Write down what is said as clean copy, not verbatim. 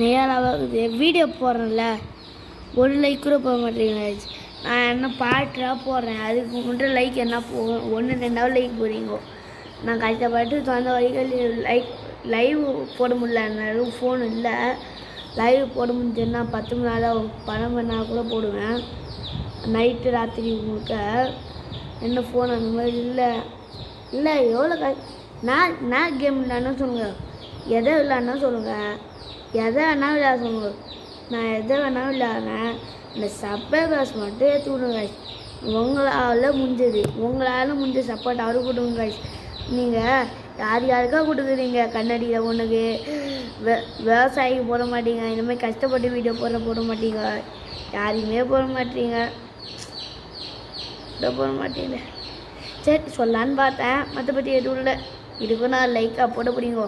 நேராக வீடியோ போடுறேன்ல ஒரு லைக் கூட போக மாட்டேங்க நான் என்ன பாட்டாக போடுறேன் அதுக்கு மட்டும் லைக் என்ன போகும் 1-2 லைக் போடுறீங்க நான் கஷ்டப்பட்டு சொந்த வழிகள் லைவ் போட முடியல ஃபோன் இல்லை லைவ் போட முடிஞ்சுன்னா 10 மணி நேரம் 12 மணி நேரம் கூட போடுவேன் நைட்டு ராத்திரி முழுக்க என்ன ஃபோன் அந்த மாதிரி இல்லை எவ்வளோ நான் கேம் விளையாடுனா சொல்லுங்கள் எதை விளையாடுனா சொல்லுங்கள் எதை வேணால் விளையாட சொல்லுங்கள் நான் எதை வேணாலும் விளையாடுறேன் இந்த சப்ஸ்கிரைபர்ஸ் மட்டும் ஏற்றி விடுங்க உங்களால் முடிஞ்ச சப்போர்ட் அவரு கொடுங்க நீங்கள் யாருக்கா கொடுக்குறீங்க கண்ணடியில் ஒன்றுக்கு விவசாயிக்கு போட மாட்டீங்க இந்த மாதிரி கஷ்டப்பட்டு வீடியோ போட மாட்டீங்க யாரையுமே போட மாட்டீங்க சரி சொல்லான்னு பார்த்தேன் மற்றபடி எதுவும் இல்லை இதுக்கும் நான் லைக்காக போட போறீங்க